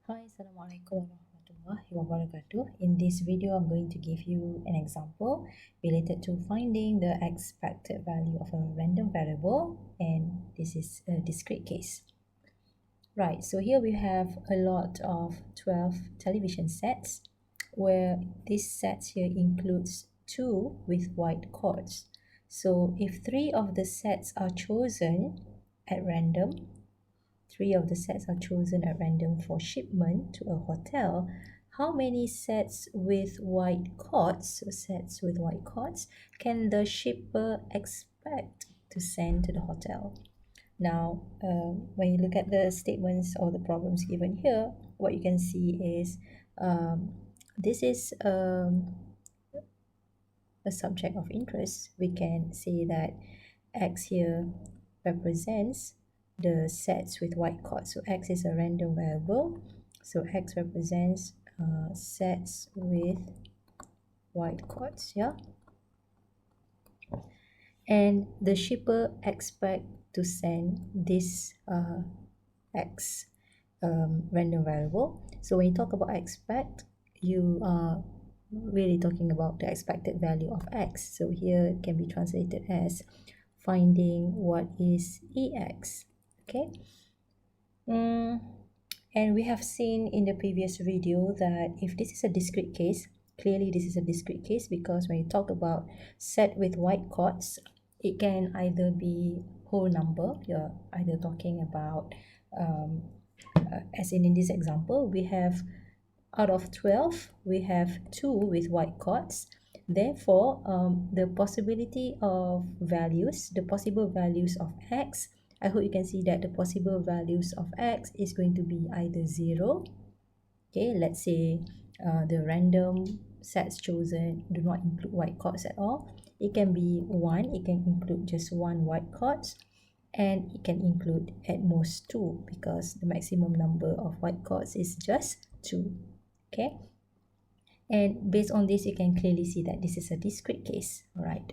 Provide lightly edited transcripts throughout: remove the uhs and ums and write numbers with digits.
Hi, Assalamualaikum warahmatullahi wabarakatuh. In this video, I'm going to give you an example related to finding the expected value of a random variable, and this is a discrete case. Right, so here we have a lot of 12 television sets, where this set here includes 2 with white cords. So if 3 of the sets are chosen at random, 3 of the sets are chosen at random for shipment to a hotel, how many sets with white cords, so sets with white cords, can the shipper expect to send to the hotel? Now, when you look at the statements or the problems given here, what you can see is this is a subject of interest. We can say that X here represents the sets with white cords. So X is a random variable. So X represents sets with white cords, yeah? And the shipper expect to send this X random variable. So when you talk about expect, you are really talking about the expected value of X. So here it can be translated as finding what is EX, okay? And we have seen in the previous video that if this is a discrete case, clearly this is a discrete case because when you talk about set with white cords, it can either be whole number, you're either talking about, as in this example, we have out of 12, we have 2 with white cords. Therefore, the possibility of values, the possible values of X, I hope you can see that the possible values of X is going to be either 0. Okay, let's say the random sets chosen do not include white cords at all. It can be 1, it can include just 1 white cords, and it can include at most 2 because the maximum number of white cords is just 2. Okay, and based on this you can clearly see that this is a discrete case. All right,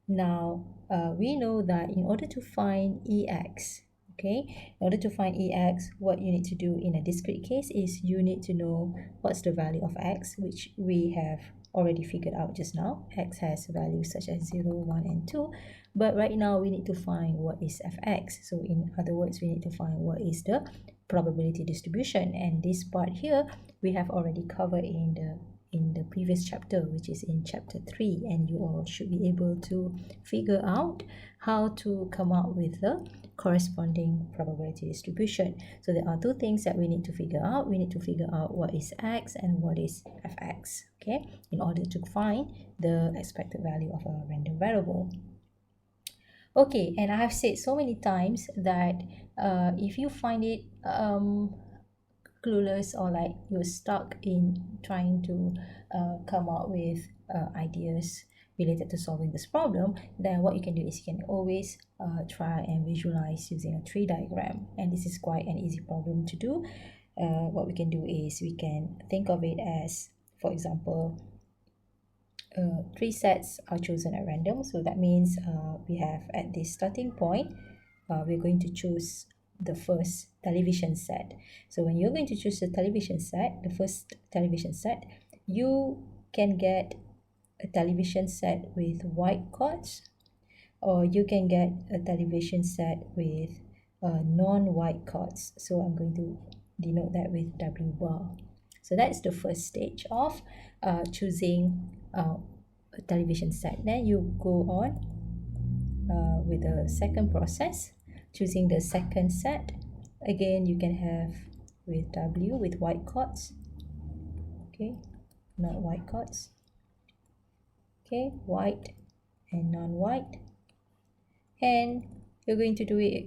now we know that in order to find EX, okay, in order to find EX, what you need to do in a discrete case is you need to know what's the value of X, which we have already figured out just now. X has values such as 0, 1 and 2, but right now we need to find what is Fx. So in other words, we need to find what is the probability distribution, and this part here we have already covered in the previous chapter, which is in chapter 3, and you all should be able to figure out how to come up with the corresponding probability distribution. So there are two things that we need to figure out. We need to figure out what is X and what is Fx, okay, in order to find the expected value of a random variable. Okay, and I have said so many times that if you find it clueless or like you're stuck in trying to come up with ideas related to solving this problem, then what you can do is you can always try and visualize using a tree diagram, and this is quite an easy problem to do. What we can do is we can think of it as, for example, 3 sets are chosen at random. So that means we have at this starting point, we're going to choose the first television set. So when you're going to choose the television set, the first television set, you can get a television set with white cords, or you can get a television set with non-white cords. So I'm going to denote that with W bar. So that's the first stage of choosing a television set. Then you go on with the second process, choosing the second set. Again, you can have with W with white cords, okay, not white cords, okay, white and non-white, and you're going to do it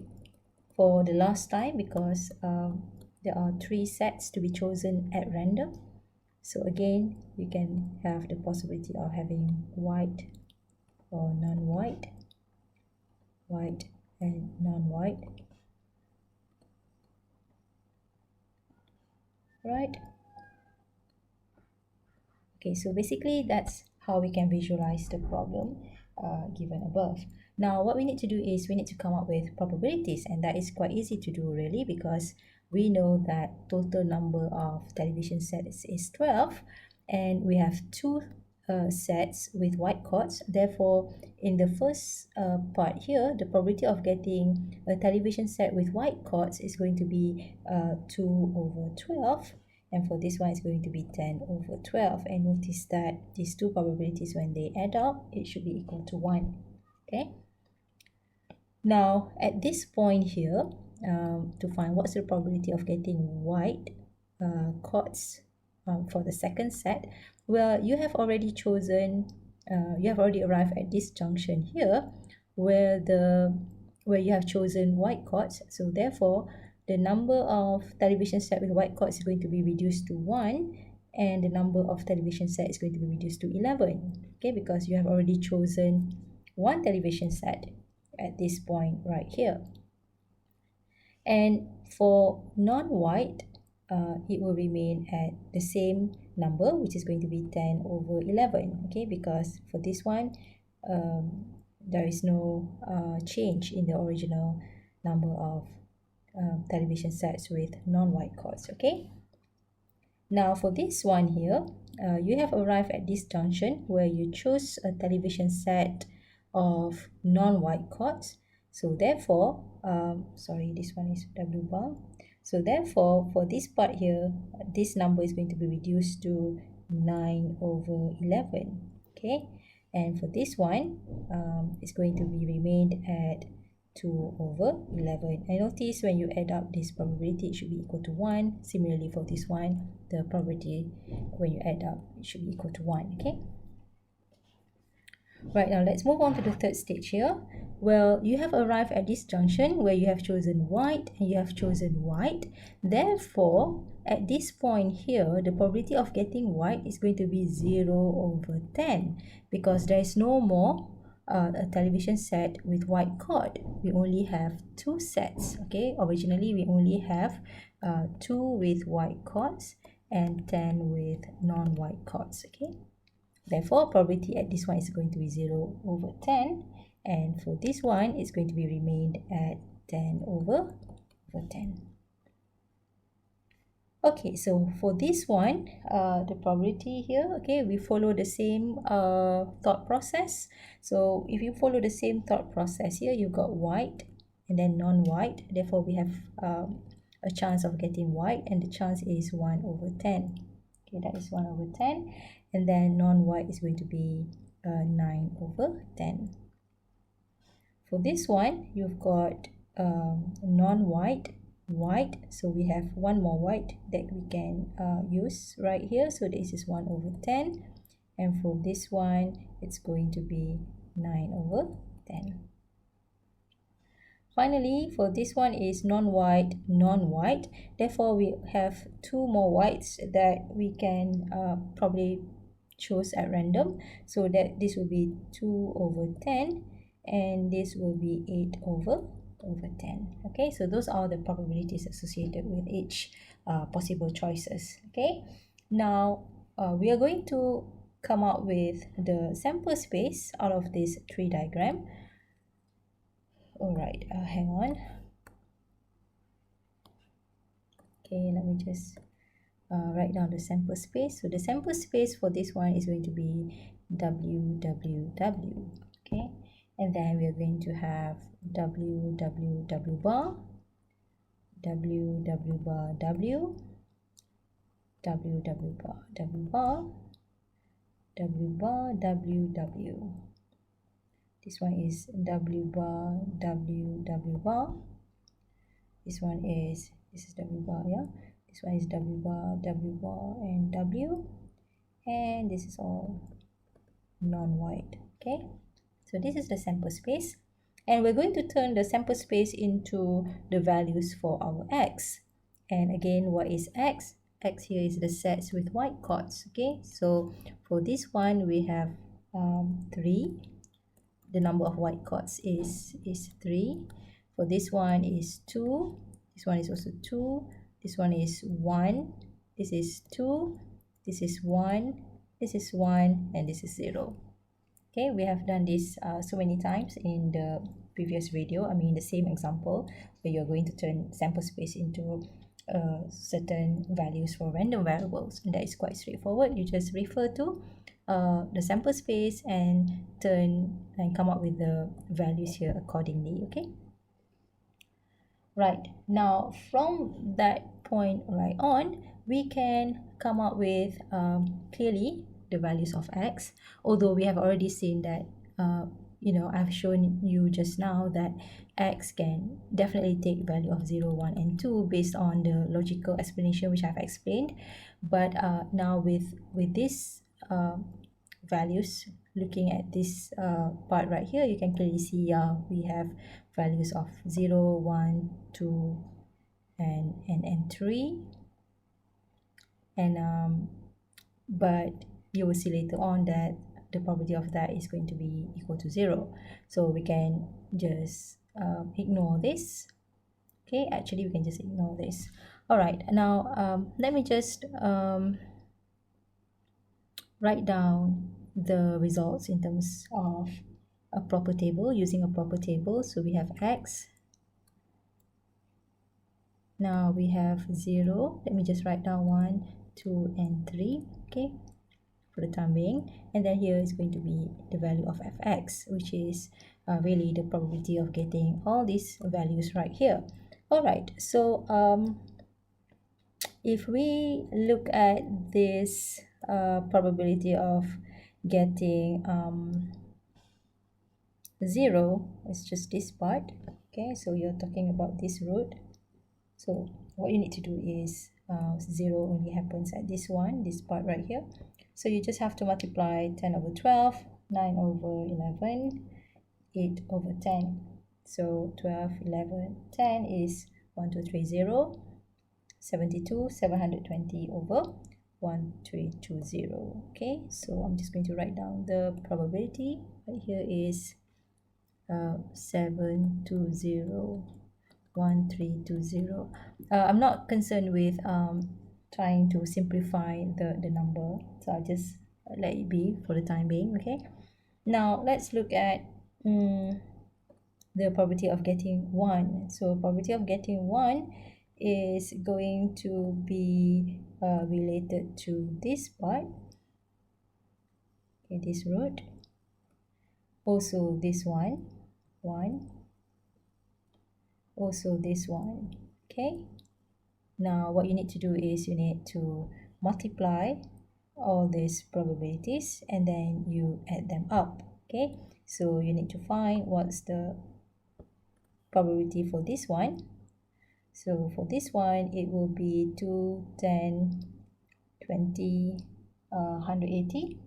for the last time because there are 3 sets to be chosen at random. So again, you can have the possibility of having white or non-white, white and non-white, right? Okay, so basically that's how we can visualize the problem given above. Now what we need to do is we need to come up with probabilities, and that is quite easy to do really, because we know that total number of television sets is 12, and we have two sets with white chords. Therefore, in the first part here, the probability of getting a television set with white chords is going to be 2 over 12, and for this one it's going to be 10 over 12. And notice that these two probabilities, when they add up, it should be equal to 1. Okay, now at this point here, to find what's the probability of getting white chords for the second set, well, you have already chosen, you have already arrived at this junction here where you have chosen white chords. So therefore, the number of television set with white chords is going to be reduced to 1, and the number of television set is going to be reduced to 11. Okay, because you have already chosen one television set at this point right here. And for non-white, it will remain at the same number, which is going to be 10 over 11. Okay, because for this one, there is no change in the original number of television sets with non-white chords. Okay, now for this one here, you have arrived at this junction where you choose a television set of non-white chords. So therefore, sorry, this one is W bar. So therefore, for this part here, this number is going to be reduced to 9 over 11. Okay, and for this one, it's going to be remained at 2 over 11. And notice when you add up this probability, it should be equal to 1. Similarly for this one, the probability when you add up, it should be equal to 1. Okay, right, now let's move on to the third stage here. Well, you have arrived at this junction where you have chosen white and you have chosen white. Therefore, at this point here, the probability of getting white is going to be 0 over 10, because there is no more a television set with white chord. We only have two sets. Okay, originally we only have 2 with white chords and 10 with non-white chords. Okay, therefore probability at this one is going to be 0 over 10, and for this one it's going to be remained at 10 over 10. Okay, so for this one, the probability here, okay, we follow the same thought process. So if you follow the same thought process here, you've got white and then non-white. Therefore, we have a chance of getting white, and the chance is 1 over 10. Okay, that is 1 over 10. And then non-white is going to be 9 over 10. For this one, you've got non-white, white, so we have one more white that we can use right here. So this is 1 over 10, and for this one it's going to be 9 over 10. Finally, for this one is non-white, non-white. Therefore, we have two more whites that we can probably choose at random. So that this will be 2 over 10, and this will be 8 over 10. Okay, so those are the probabilities associated with each possible choices. Okay, now we are going to come up with the sample space out of this tree diagram. All right, hang on. Okay, let me just write down the sample space. So the sample space for this one is going to be WWW. Okay, and then we are going to have WWW bar, WW bar W, WW bar W bar, W bar WW. This one is W bar W bar. This is W bar, yeah. This one is W bar and W, and this is all non-white. Okay, so this is the sample space, and we're going to turn the sample space into the values for our X. And again, what is X? X here is the sets with white chords. Okay, so for this one we have 3. The number of white chords is 3. For this one is 2. This one is also 2. This one is 1. This is 2. This is 1. This is 1, and this is 0. Okay, we have done this so many times in the previous video. I mean, the same example where you're going to turn sample space into certain values for random variables, and that is quite straightforward. You just refer to the sample space and turn and come up with the values here accordingly. Okay, right, now from that point right on, we can come up with clearly the values of x, although we have already seen that I've shown you just now that x can definitely take value of 0, 1 and 2 based on the logical explanation which I've explained. But now with this values, looking at this part right here, you can clearly see we have values of 0, 1, 2 and 3, and but you will see later on that the probability of that is going to be equal to 0, so we can just ignore this. Okay, actually we can just ignore this. All right, now let me just write down the results in terms of a proper table, using a proper table. So we have x, now we have 0, let me just write down 1, 2 and 3, okay, for the time being. And then here is going to be the value of fx, which is really the probability of getting all these values right here. All right, so if we look at this probability of getting 0, it's just this part. Okay, so you're talking about this root. So what you need to do is 0 only happens at this one, this part right here. So you just have to multiply 10 over 12, 9 over 11, 8 over 10. So 12, 11, 10 is 1230, 72, 720 over 1320. Okay, so I'm just going to write down the probability. Right here is 720, 1320. I'm not concerned with trying to simplify the number, so I'll just let it be for the time being. Okay, now let's look at the probability of getting 1. So probability of getting 1 is going to be related to this part, okay, this root, also this one, 1, also this one. Okay, now what you need to do is you need to multiply all these probabilities and then you add them up. Okay, so you need to find what's the probability for this one. So for this one, it will be 2, 10, 20, 180.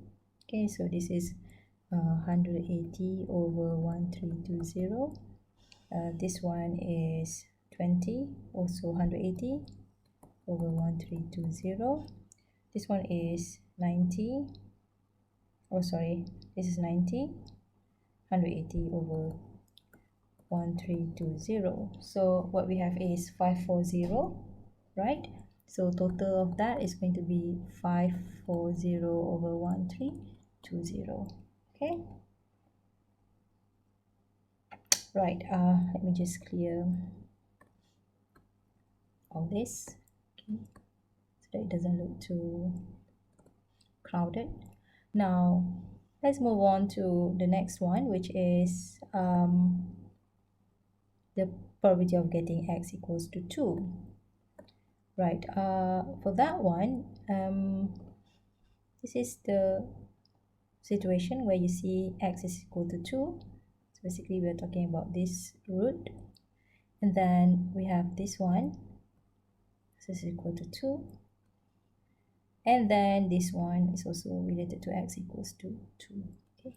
Okay, so this is 180 over 1320. This one is 20, also 180 over 1320. This one is 90. Oh, sorry, this is 90, 180 over 1320. So what we have is 540, right? So total of that is going to be 540 over 1320. Okay, right, let me just clear all this, okay, so that it doesn't look too crowded. Now let's move on to the next one, which is the probability of getting x equals to 2. Right, for that one, this is the situation where you see x is equal to 2. So basically we're talking about this root, and then we have this one, this is equal to 2, and then this one is also related to x equals to 2. Okay,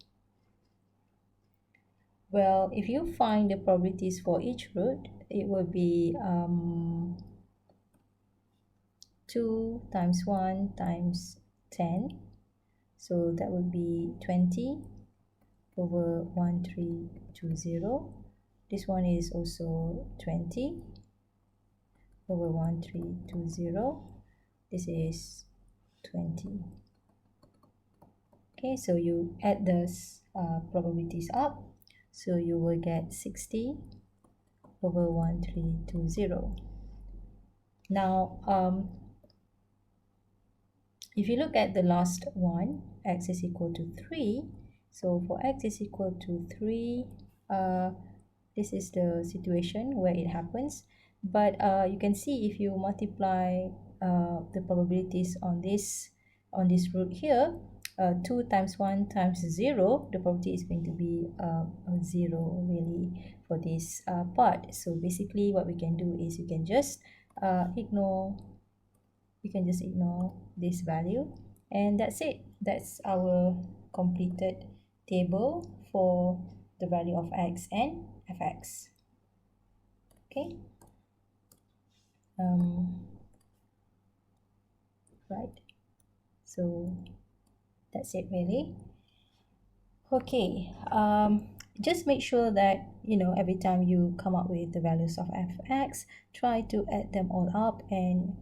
well, if you find the probabilities for each root, it will be 2 times 1 times 10, so that would be 20 over 1320. This one is also 20 over 1320. This is 20. Okay, so you add those probabilities up, so you will get 60 over 1320. Now, if you look at the last one, x is equal to 3. So for x is equal to 3, this is the situation where it happens. But you can see if you multiply the probabilities on this root here, 2 times 1 times 0, the probability is going to be 0 really for this part. So basically what we can do is you can just ignore this value, and that's it. That's our completed table for the value of x and fx. Okay, right, so that's it really. Okay, just make sure that every time you come up with the values of fx, try to add them all up and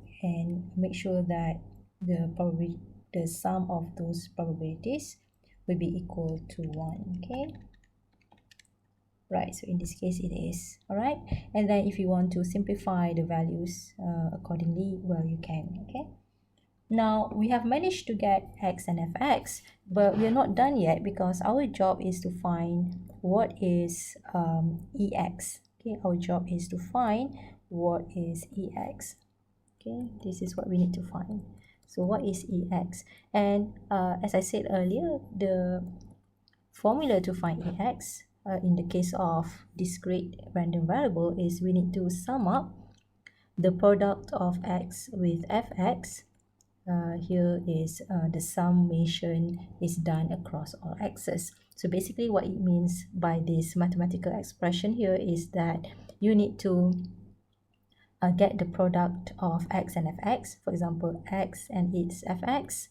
make sure that the sum of those probabilities will be equal to 1. Okay, right, so in this case it is. All right, and then if you want to simplify the values accordingly, well, you can. Okay, now we have managed to get x and fx, but we're not done yet because our job is to find what is ex. Okay, our job is to find what is ex. Okay, this is what we need to find. So what is ex? And as I said earlier, the formula to find ex in the case of discrete random variable is we need to sum up the product of x with fx. Here is the summation is done across all x's. So basically what it means by this mathematical expression here is that you need to get the product of x and fx, for example x and its fx,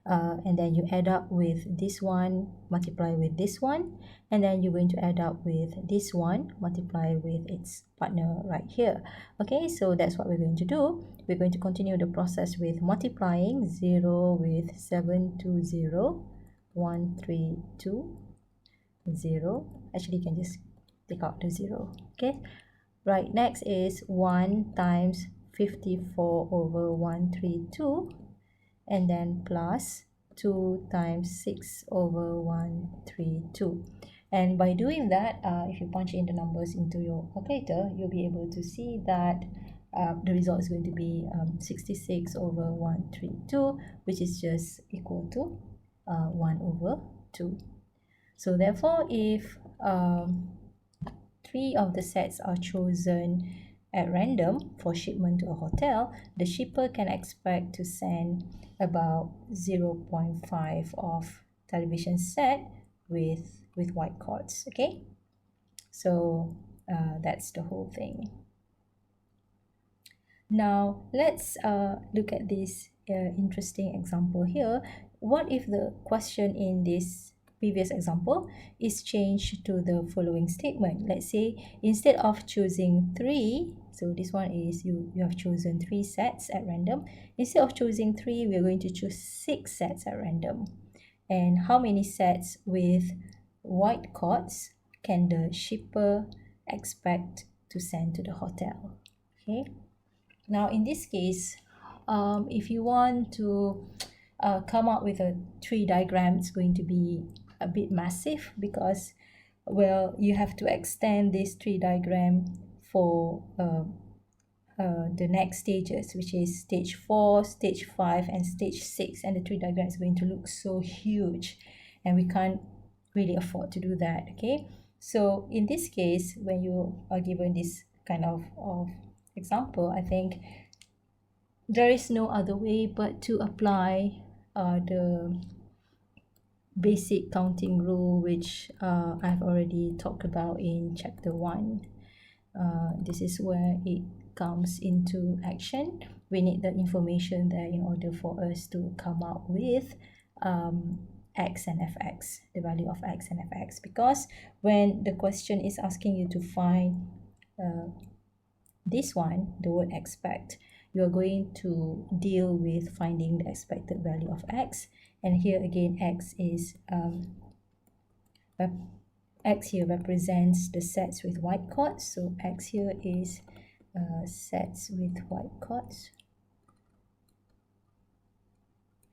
and then you add up with this one, multiply with this one, and then you're going to add up with this one, multiply with its partner right here. Okay, so that's what we're going to do. We're going to continue the process with multiplying 0 with 720, 132, 0. Actually, you can just take out the 0. Okay, right, next is 1 times 54 over 132, and then plus 2 times 6 over 132. And by doing that, if you punch in the numbers into your calculator, you'll be able to see that the result is going to be 66 over 132, which is just equal to 1 over 2. So therefore, if 3 of the sets are chosen at random for shipment to a hotel, the shipper can expect to send about 0.5 of television set with white cords. Okay, so that's the whole thing. Now let's look at this interesting example here. What if the question in this previous example is changed to the following statement? Let's say instead of choosing 3, so this one is you have chosen 3 sets at random. Instead of choosing 3, we're going to choose 6 sets at random. And how many sets with white cords can the shipper expect to send to the hotel? Okay, now in this case, if you want to come up with a tree diagram, it's going to be a bit massive because, well, you have to extend this tree diagram for the next stages, which is stage 4, stage 5, and stage 6, and the tree diagram is going to look so huge, and we can't really afford to do that. Okay, so in this case, when you are given this kind of example, I think there is no other way but to apply the basic counting rule, which I've already talked about in chapter 1. This is where it comes into action. We need the information there in order for us to come up with x and fx, the value of x and fx, because when the question is asking you to find this one, the word expect, you are going to deal with finding the expected value of x, and here again x is x here represents the sets with white cords, so x here is sets with white chords.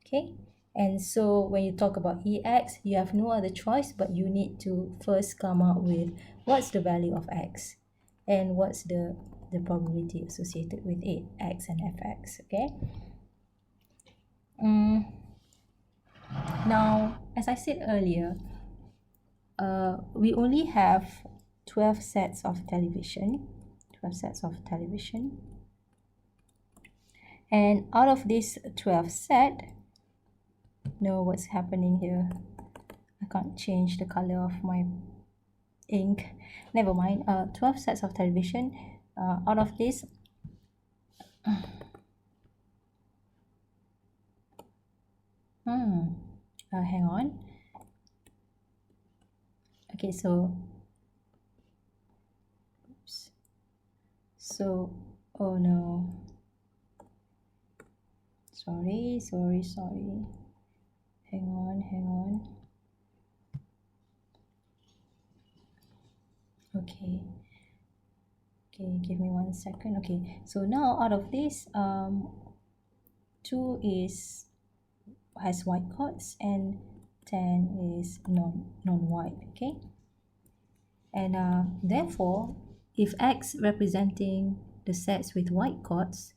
Okay, and so when you talk about EX, you have no other choice, but you need to first come up with what's the value of X and what's the probability associated with it, X and FX. Okay. Now, as I said earlier, we only have 12 sets of television, 12 sets of television. And out of this 12 set, know what's happening here. I can't change the color of my ink. Never mind. 12 sets of television. Out of this, hang on. Okay, so oops. So, oh no. Sorry. Hang on. Okay, give me 1 second. Okay, so now out of this, 2 has white chords and 10 is non-white. Okay, and therefore, if X representing the sets with white chords,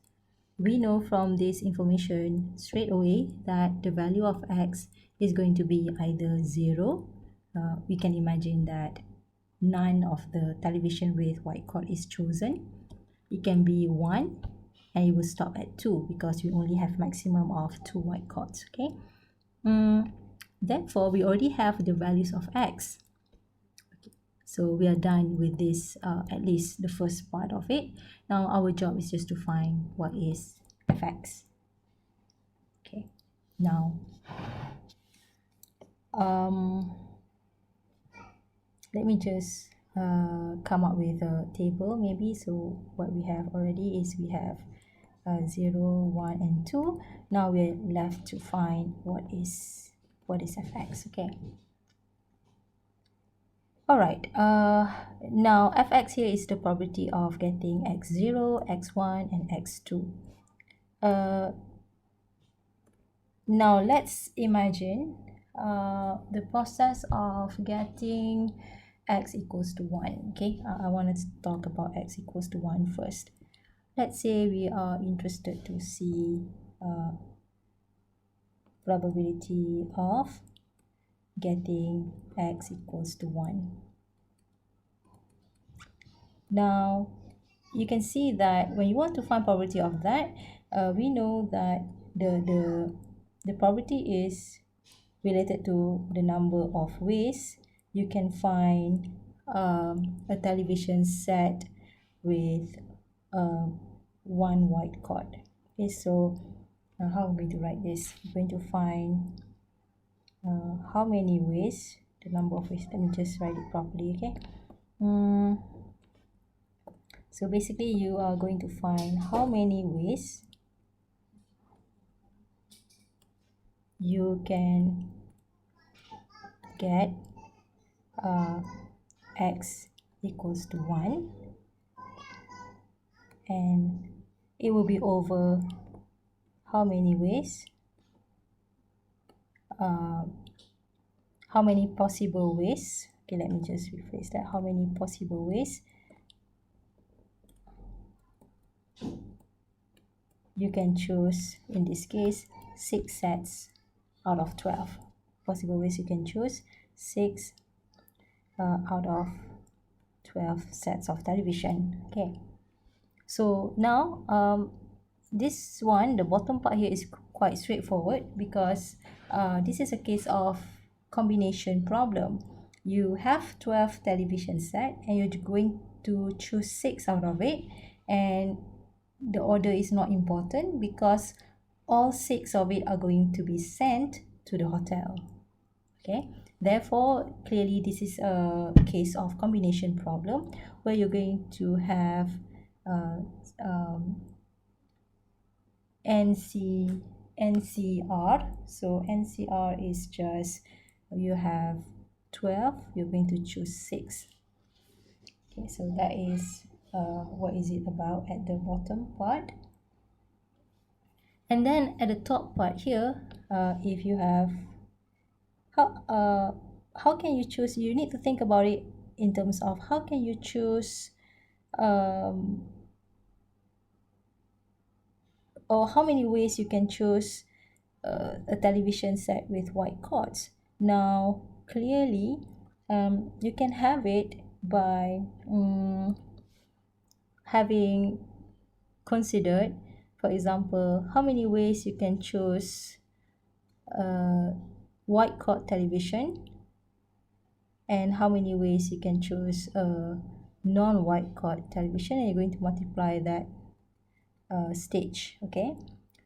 we know from this information straight away that the value of X is going to be either 0. We can imagine that none of the television with white chord is chosen. It can be 1 and it will stop at 2 because we only have maximum of 2 white chords. Okay. Therefore, we already have the values of X. So we are done with this, at least the first part of it. Now our job is just to find what is fx. Okay, now let me just come up with a table maybe. So what we have already is we have 0, 1 and 2. Now we're left to find what is fx. Okay. Alright, now fx here is the probability of getting x0, x1 and x2. Now let's imagine the process of getting x equals to 1. Okay, I want to talk about x equals to 1 first. Let's say we are interested to see probability of getting x equals to 1. Now you can see that when you want to find probability of that, we know that the probability is related to the number of ways you can find a television set with one white chord. Okay, so how am I going to write this? I'm going to find how many ways, the number of ways. Let me just write it properly. Okay. So basically you are going to find how many ways you can get x equals to 1, and it will be over how many ways, how many possible ways. Okay, let me just rephrase that. How many possible ways you can choose, in this case 6 sets out of 12 possible ways you can choose 6 out of 12 sets of television. Okay, so now this one, the bottom part here, is quite straightforward because this is a case of combination problem. You have 12 television set and you're going to choose 6 out of it, and the order is not important because all 6 of it are going to be sent to the hotel. Okay, therefore clearly this is a case of combination problem where you're going to have NCR. So NCR is just, you have 12, you're going to choose 6. Okay, so that is what is it about at the bottom part. And then at the top part here, if you have how can you choose? You need to think about it in terms of how can you choose, um, or how many ways you can choose a television set with white cords. Now clearly, you can have it by having considered, for example, how many ways you can choose white cord television and how many ways you can choose a non-white cord television, and you're going to multiply that stage. Okay,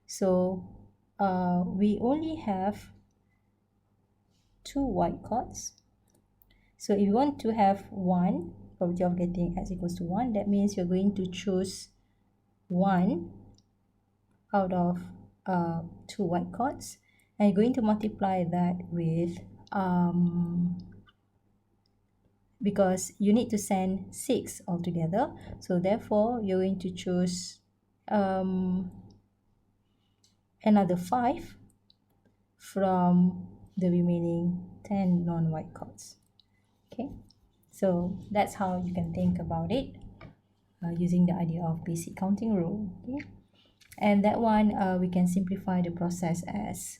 so we only have 2 white cords. So if you want to have 1, probability of getting x equals to 1, that means you're going to choose 1 out of 2 white cords, and you're going to multiply that with because you need to send 6 altogether, so therefore you're going to choose another 5 from the remaining 10 non-white cords. Okay, so that's how you can think about it using the idea of basic counting rule. Okay, and that one we can simplify the process as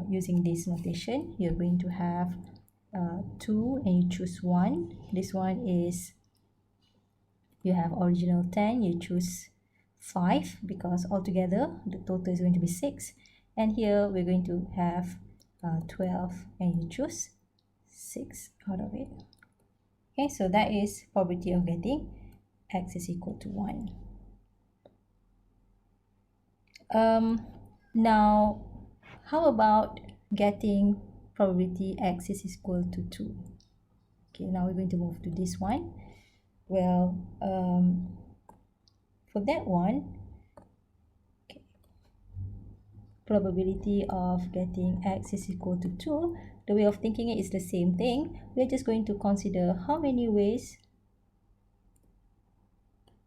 using this notation. You're going to have 2 and you choose 1. This one is, you have original 10, you choose 5 because altogether the total is going to be 6, and here we're going to have 12 and you choose 6 out of it. Okay, so that is probability of getting x is equal to 1. Now how about getting probability x is equal to 2? Okay, now we're going to move to this one. Well, for that one, okay, probability of getting x is equal to 2, the way of thinking it is the same thing. We're just going to consider how many ways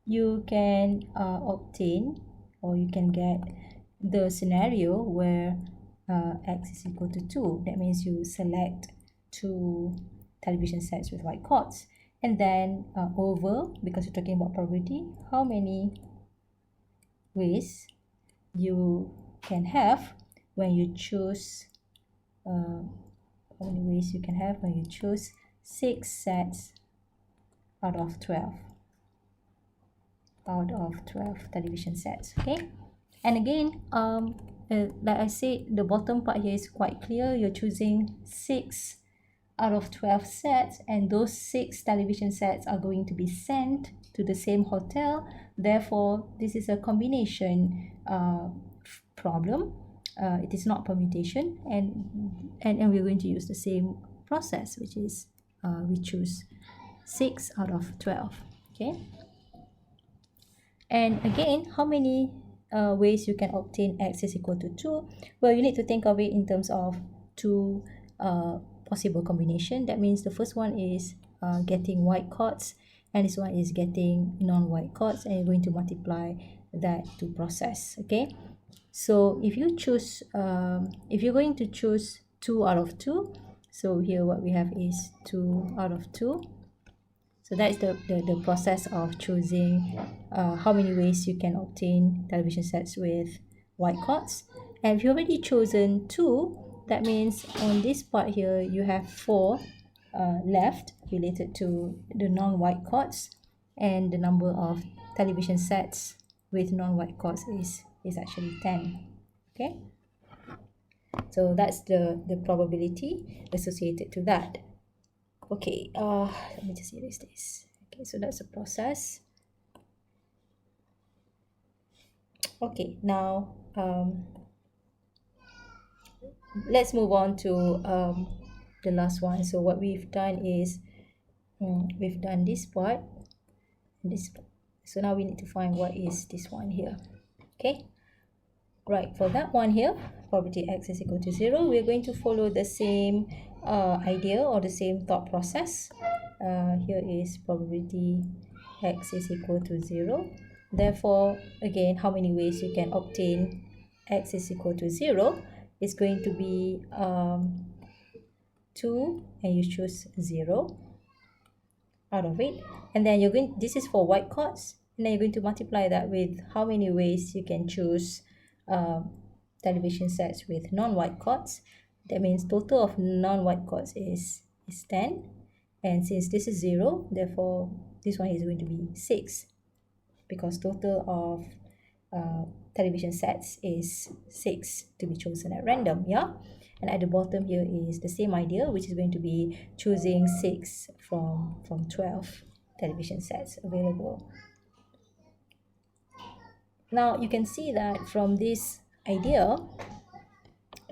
you can obtain, or you can get the scenario where x is equal to 2. That means you select 2 television sets with white cords, and then over, because you're talking about probability, how many ways you can have when you choose how many ways you can have when you choose 6 sets out of 12 television sets. Okay, and again, like I said, the bottom part here is quite clear. You're choosing 6 out of 12 sets, and those 6 television sets are going to be sent to the same hotel. Therefore, this is a combination problem. It is not permutation, and we're going to use the same process, which is we choose 6 out of 12. Okay, and again, how many ways you can obtain x is equal to 2? Well, you need to think of it in terms of 2 possible combination. That means the first one is getting white cords, and this one is getting non-white cords, and you're going to multiply that to process. Okay, so if you choose if you're going to choose 2 out of 2, so here what we have is 2 out of 2. So that is the process of choosing how many ways you can obtain television sets with white cords. And if you've already chosen 2, that means on this part here you have 4 left related to the non-white cords, and the number of television sets with non-white cords is actually 10. Okay, so that's the probability associated to that. Okay, let me just erase this. Okay, so that's the process. Okay, now let's move on to the last one. So what we've done is we've done this part, this part. So now we need to find what is this one here. Okay, right, for that one here, probability x is equal to 0, we're going to follow the same idea or the same thought process. Here is probability x is equal to 0. Therefore, again, how many ways you can obtain x is equal to 0? It's going to be 2, and you choose 0 out of it. And then this is for white chords, and then you're going to multiply that with how many ways you can choose television sets with non-white chords. That means total of non-white chords is 10. And since this is 0, therefore this one is going to be 6, because total of television sets is 6 to be chosen at random. Yeah. And at the bottom here is the same idea, which is going to be choosing 6 from 12 television sets available. Now you can see that from this idea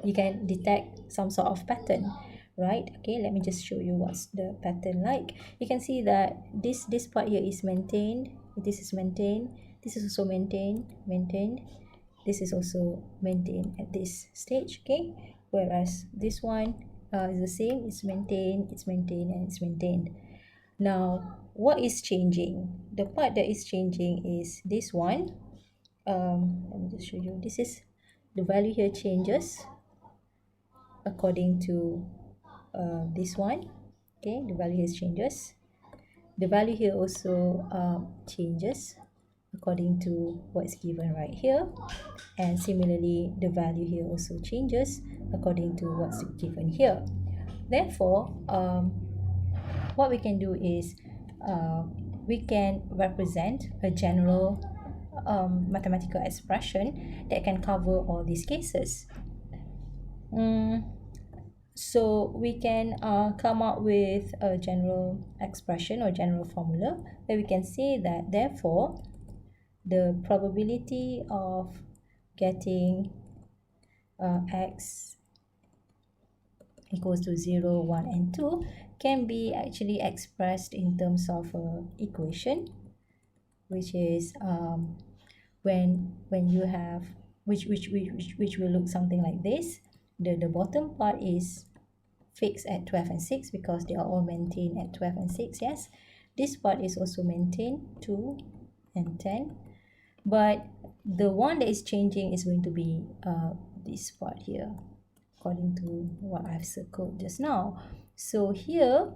you can detect some sort of pattern, right? Okay, let me just show you what's the pattern like. You can see that this part here is maintained, this is maintained, this is also maintained, this is also maintained at this stage. Okay, whereas this one is the same, it's maintained, and it's maintained. Now what is changing? The part that is changing is this one. Let me just show you. This is the value here changes according to this one. Okay, the value here changes. The value here also changes according to what's given right here, and similarly the value here also changes according to what's given here. Therefore, what we can do is we can represent a general mathematical expression that can cover all these cases. So we can come up with a general expression or general formula where we can say that therefore the probability of getting x equals to 0, 1 and 2 can be actually expressed in terms of an equation, which is when you have which will look something like this. The bottom part is fixed at 12 and 6 because they are all maintained at 12 and 6. Yes, this part is also maintained, 2 and 10, but the one that is changing is going to be this part here, according to what I've circled just now. So here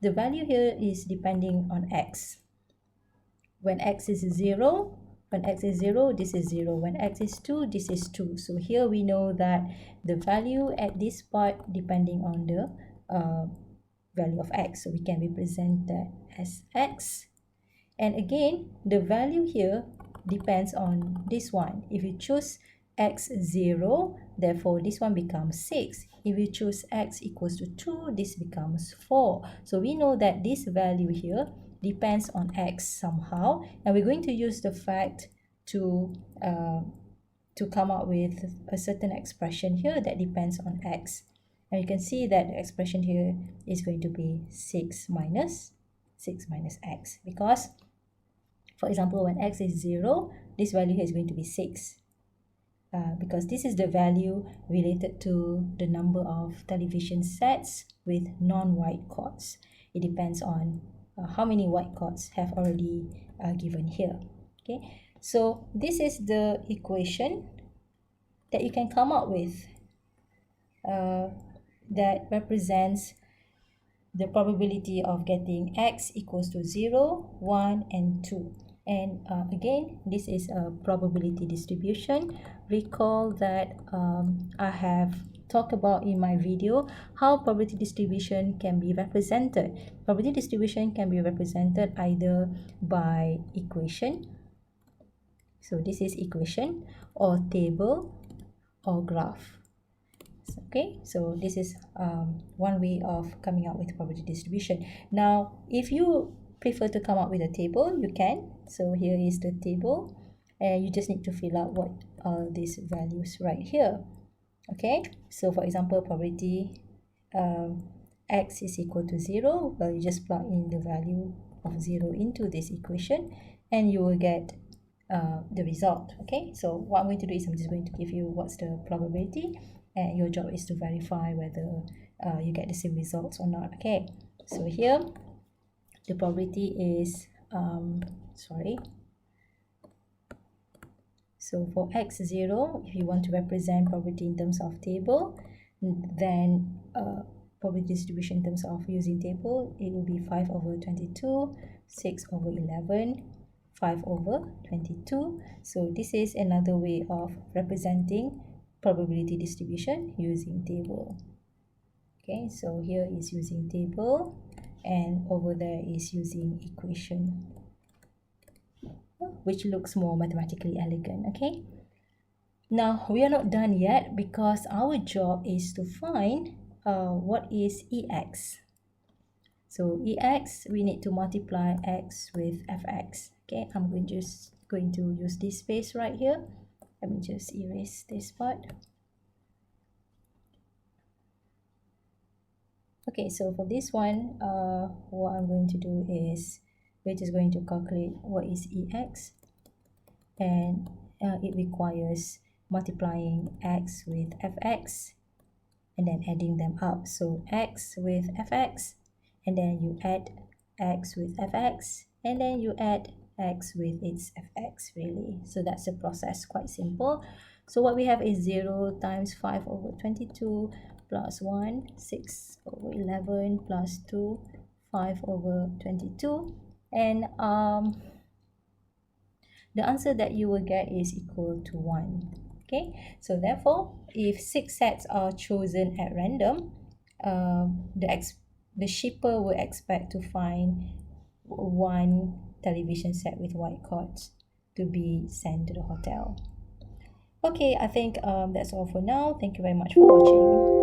the value here is depending on x. When x is 0, this is 0. When x is 2, this is 2. So here we know that the value at this part depending on the value of x. So we can represent that as x. And again, the value here depends on this one. If you choose x 0, therefore this one becomes 6. If you choose x equals to 2, this becomes 4. So we know that this value here depends on x somehow, and we're going to use the fact to come up with a certain expression here that depends on x. And you can see that the expression here is going to be 6 minus x, because for example when x is 0, this value here is going to be 6. Because this is the value related to the number of television sets with non-white chords. It depends on how many white chords have already given here. Okay, so this is the equation that you can come up with that represents the probability of getting x equals to 0, 1 and 2. And again, this is a probability distribution. Recall that I have talked about in my video how probability distribution can be represented. Probability distribution can be represented either by equation, so this is equation, or table, or graph. Okay, so this is one way of coming up with probability distribution. Now if you prefer to come up with a table, you can. So here is the table, and you just need to fill out what are these values right here. Okay, so for example, probability x is equal to 0, well, you just plug in the value of 0 into this equation and you will get the result. Okay, so what I'm going to do is I'm just going to give you what's the probability, and your job is to verify whether you get the same results or not. Okay, so here the probability is sorry. So for x0, if you want to represent probability in terms of table, then probability distribution in terms of using table, it will be 5 over 22, 6 over 11, 5 over 22. So this is another way of representing probability distribution using table. Okay, so here is using table and over there is using equation, which looks more mathematically elegant. Okay, now we are not done yet because our job is to find what is ex. So ex, we need to multiply x with fx. Okay, I'm just going to use this space right here. Let me just erase this part. Okay, so for this one, what I'm going to do is we're just going to calculate what is ex, and it requires multiplying x with fx and then adding them up. So x with fx, and then you add x with fx, and then you add x with its fx, really. So that's the process, quite simple. So what we have is 0 times 5 over 22 plus 1, 6 over 11 plus 2, 5 over 22. And the answer that you will get is equal to 1. Okay, so therefore, if 6 sets are chosen at random, the shipper will expect to find 1 television set with white cords to be sent to the hotel. Okay, I think that's all for now. Thank you very much for watching.